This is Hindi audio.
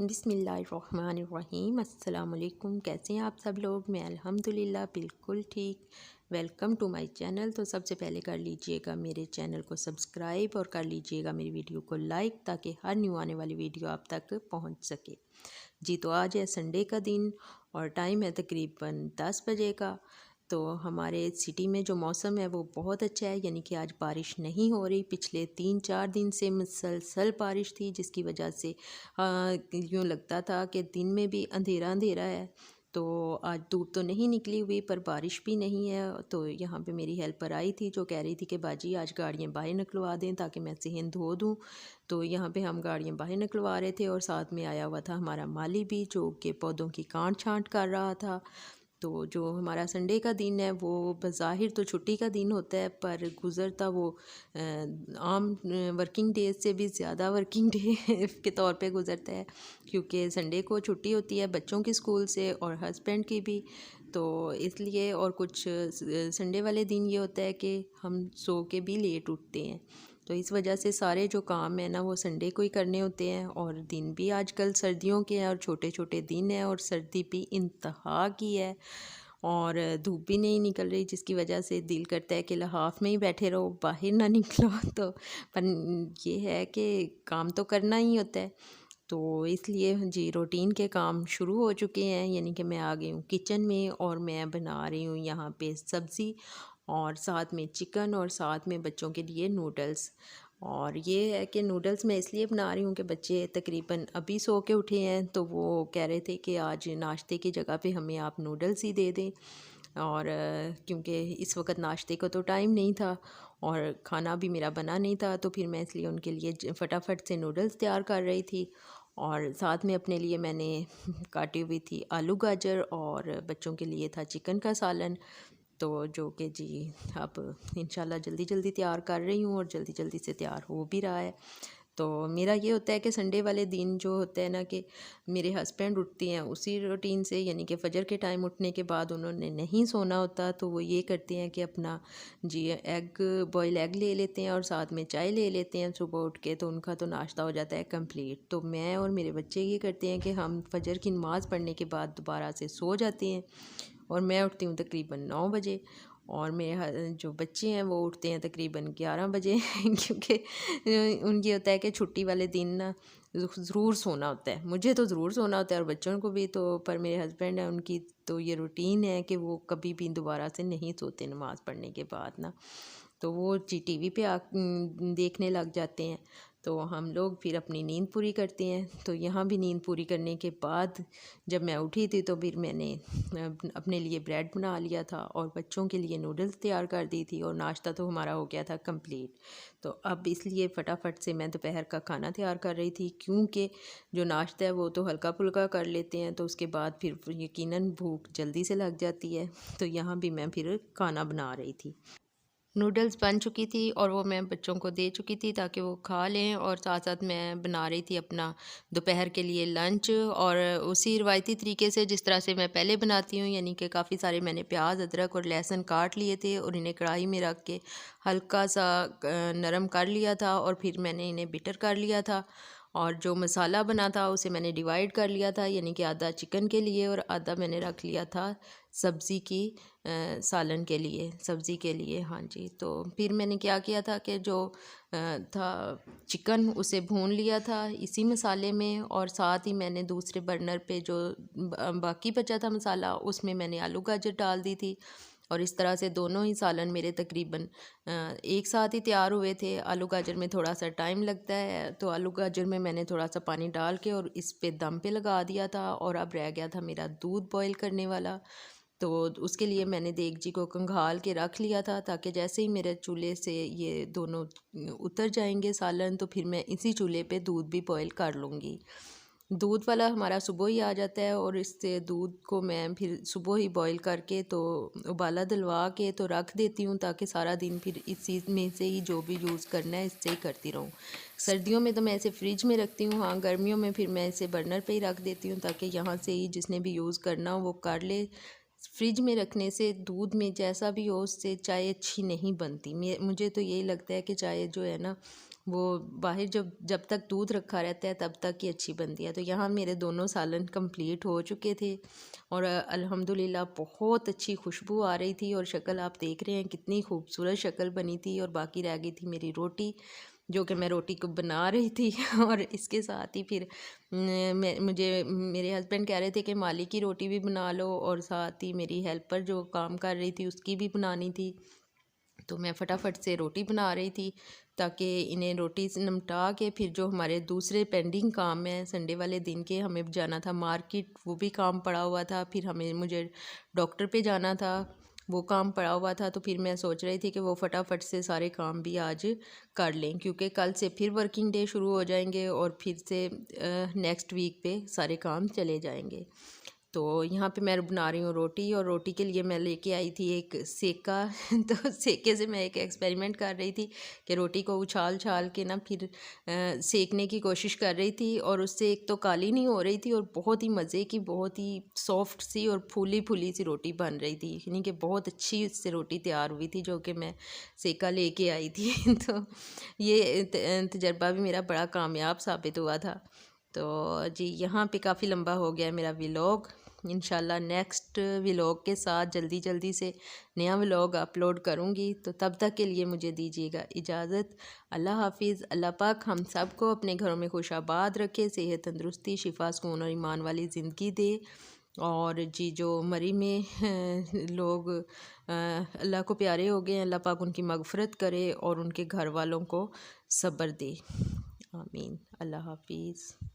बिस्मिल्लाहिर्रहमानिर्रहीम। अस्सलाम वालेकुम। कैसे हैं आप सब लोग? मैं अल्हम्दुलिल्लाह बिल्कुल ठीक। Welcome to my channel. तो सबसे पहले कर लीजिएगा मेरे चैनल को सब्सक्राइब और कर लीजिएगा मेरी वीडियो को लाइक, ताकि हर न्यू आने वाली वीडियो आप तक पहुंच सके। जी, तो आज है संडे का दिन और टाइम है तकरीबन 10 बजे का। तो हमारे सिटी में जो मौसम है वो बहुत अच्छा है, यानी कि आज बारिश नहीं हो रही। पिछले 3-4 दिन से मुसलसल बारिश थी, जिसकी वजह से यूँ लगता था कि दिन में भी अंधेरा अंधेरा है। तो आज धूप तो नहीं निकली हुई पर बारिश भी नहीं है। तो यहाँ पे मेरी हेल्पर आई थी जो कह रही थी कि बाजी आज गाड़ियाँ बाहर निकलवा दें ताकि मैं सेहन धो दूँ। तो यहाँ पे हम गाड़ियाँ बाहर निकलवा रहे थे और साथ में आया हुआ था हमारा माली भी, जो कि पौधों की काट छांट कर रहा था। तो जो हमारा संडे का दिन है वो बज़ाहिर तो छुट्टी का दिन होता है, पर गुज़रता वो आम वर्किंग डेज से भी ज़्यादा वर्किंग डे के तौर पे गुज़रता है, क्योंकि संडे को छुट्टी होती है बच्चों की स्कूल से और हस्बैंड की भी। तो इसलिए और कुछ संडे वाले दिन ये होता है कि हम सो के भी लेट उठते हैं। तो इस वजह से सारे जो काम है ना वो संडे को ही करने होते हैं। और दिन भी आजकल सर्दियों के हैं और छोटे छोटे दिन हैं और सर्दी भी इंतहा की है और धूप भी नहीं निकल रही, जिसकी वजह से दिल करता है कि लिहाफ में ही बैठे रहो, बाहर ना निकलो। तो पर ये है कि काम तो करना ही होता है। तो इसलिए जी रूटीन के काम शुरू हो चुके हैं, यानी कि मैं आ गई हूँ किचन में और मैं बना रही हूँ यहाँ पे सब्ज़ी और साथ में चिकन और साथ में बच्चों के लिए नूडल्स। और ये है कि नूडल्स मैं इसलिए बना रही हूँ कि बच्चे तकरीबन अभी सो के उठे हैं, तो वो कह रहे थे कि आज नाश्ते की जगह पे हमें आप नूडल्स ही दे दें। और क्योंकि इस वक्त नाश्ते को तो टाइम नहीं था और खाना भी मेरा बना नहीं था, तो फिर मैं इसलिए उनके लिए फटाफट से नूडल्स तैयार कर रही थी। और साथ में अपने लिए मैंने काटी हुई थी आलू गाजर और बच्चों के लिए था चिकन का सालन। तो जो कि जी अब इंशाल्लाह जल्दी जल्दी तैयार कर रही हूँ और जल्दी जल्दी से तैयार हो भी रहा है। तो मेरा ये होता है कि संडे वाले दिन जो होता है ना कि मेरे हस्बैंड उठती हैं उसी रूटीन से, यानी कि फ़जर के टाइम उठने के बाद उन्होंने नहीं सोना होता, तो वो ये करते हैं कि अपना जी बॉयल एग ले लेते हैं और साथ में चाय ले लेते हैं सुबह उठ के। तो उनका तो नाश्ता हो जाता है कंप्लीट। तो मैं और मेरे बच्चे ये करते हैं कि हम फ़जर की नमाज़ पढ़ने के बाद दोबारा से सो जाते हैं और मैं उठती हूँ तकरीबन 9 बजे और मेरे जो बच्चे हैं वो उठते हैं तकरीबन 11 बजे क्योंकि उनकी होता है कि छुट्टी वाले दिन ना ज़रूर सोना होता है। मुझे तो ज़रूर सोना होता है और बच्चों को भी। तो पर मेरे हस्बैंड हैं उनकी तो ये रूटीन है कि वो कभी भी दोबारा से नहीं सोते नमाज़ पढ़ने के बाद ना। तो वो जी टीवी पे देखने लग जाते हैं। तो हम लोग फिर अपनी नींद पूरी करते हैं। तो यहाँ भी नींद पूरी करने के बाद जब मैं उठी थी तो फिर मैंने अपने लिए ब्रेड बना लिया था और बच्चों के लिए नूडल्स तैयार कर दी थी और नाश्ता तो हमारा हो गया था कंप्लीट। तो अब इसलिए फ़टाफट से मैं दोपहर का खाना तैयार कर रही थी, क्योंकि जो नाश्ता है वो तो हल्का फुल्का कर लेते हैं, तो उसके बाद फिर यकीनन भूख जल्दी से लग जाती है। तो यहाँ भी मैं फिर खाना बना रही थी। नूडल्स बन चुकी थी और वो मैं बच्चों को दे चुकी थी ताकि वो खा लें, और साथ साथ मैं बना रही थी अपना दोपहर के लिए लंच। और उसी रिवायती तरीके से जिस तरह से मैं पहले बनाती हूँ, यानी कि काफ़ी सारे मैंने प्याज अदरक और लहसुन काट लिए थे और इन्हें कढ़ाई में रख के हल्का सा नरम कर लिया था और फिर मैंने इन्हें बिटर कर लिया था। और जो मसाला बना था उसे मैंने डिवाइड कर लिया था, यानी कि आधा चिकन के लिए और आधा मैंने रख लिया था सब्ज़ी की सालन के लिए, सब्ज़ी के लिए। हाँ जी, तो फिर मैंने क्या किया था कि जो था चिकन उसे भून लिया था इसी मसाले में, और साथ ही मैंने दूसरे बर्नर पे जो बाकी बचा था मसाला उसमें मैंने आलू गाजर डाल दी थी। और इस तरह से दोनों ही सालन मेरे तकरीबन एक साथ ही तैयार हुए थे। आलू गाजर में थोड़ा सा टाइम लगता है, तो आलू गाजर में मैंने थोड़ा सा पानी डाल के और इस पे दम पे लगा दिया था। और अब रह गया था मेरा दूध बॉईल करने वाला। तो उसके लिए मैंने देगची को खंगाल के रख लिया था, ताकि जैसे ही मेरे चूल्हे से ये दोनों उतर जाएंगे सालन, तो फिर मैं इसी चूल्हे पे दूध भी बॉईल कर लूँगी। दूध वाला हमारा सुबह ही आ जाता है और इससे दूध को मैं फिर सुबह ही बॉईल करके तो उबाला दिलवा के तो रख देती हूँ, ताकि सारा दिन फिर इस चीज़ में से ही जो भी यूज़ करना है इससे ही करती रहूँ। सर्दियों में तो मैं इसे फ्रिज में रखती हूँ, हाँ गर्मियों में फिर मैं इसे बर्नर पे ही रख देती हूँ, ताकि यहाँ से ही जिसने भी यूज़ करना हो वो कर ले। फ्रिज में रखने से दूध में जैसा भी हो उससे चाय अच्छी नहीं बनती। मुझे तो यही लगता है कि चाय जो है ना वो बाहर जब तक दूध रखा रहता है तब तक ही अच्छी बनती है। तो यहाँ मेरे दोनों सालन कंप्लीट हो चुके थे और अल्हम्दुलिल्लाह बहुत अच्छी खुशबू आ रही थी और शक्ल आप देख रहे हैं कितनी खूबसूरत शक्ल बनी थी। और बाकी रह गई थी मेरी रोटी, जो कि मैं रोटी को बना रही थी और इसके साथ ही फिर मुझे मेरे हस्बैंड कह रहे थे कि माली की रोटी भी बना लो और साथ ही मेरी हेल्पर जो काम कर रही थी उसकी भी बनानी थी। तो मैं फटाफट से रोटी बना रही थी ताकि इन्हें रोटी से निपटा के फिर जो हमारे दूसरे पेंडिंग काम हैं संडे वाले दिन के, हमें जाना था मार्केट, वो भी काम पड़ा हुआ था। फिर मुझे डॉक्टर पे जाना था, वो काम पड़ा हुआ था। तो फिर मैं सोच रही थी कि वो फटाफट से सारे काम भी आज कर लें, क्योंकि कल से फिर वर्किंग डे शुरू हो जाएंगे और फिर से नेक्स्ट वीक पे सारे काम चले जाएंगे। तो यहाँ पे मैं बना रही हूँ रोटी, और रोटी के लिए मैं लेके आई थी एक सेका तो सेके से मैं एक एक्सपेरिमेंट कर रही थी कि रोटी को उछाल छाल के ना फिर सेकने की कोशिश कर रही थी। और उससे एक तो काली नहीं हो रही थी और बहुत ही मज़े की, बहुत ही सॉफ्ट सी और फूली फूली सी रोटी बन रही थी, यानी कि बहुत अच्छी उससे रोटी तैयार हुई थी जो कि मैं सेका लेके आई थी तो ये तजर्बा भी मेरा बड़ा कामयाब साबित हुआ था। तो जी यहाँ पे काफ़ी लंबा हो गया मेरा व्लॉग। इंशाल्लाह नेक्स्ट व्लॉग के साथ जल्दी जल्दी से नया व्लॉग अपलोड करूँगी। तो तब तक के लिए मुझे दीजिएगा इजाज़त। अल्लाह हाफिज़। अल्लाह पाक हम सब को अपने घरों में खुशाबाद रखे, सेहत तंदरुस्ती शिफा सुकून और ईमान वाली ज़िंदगी दे। और जी जो मरी में लोग अल्लाह को प्यारे हो गए हैं, अल्लाह पाक उनकी मगफ़रत करे और उनके घर वालों को सब्र दे। आमीन। अल्लाह हाफिज़।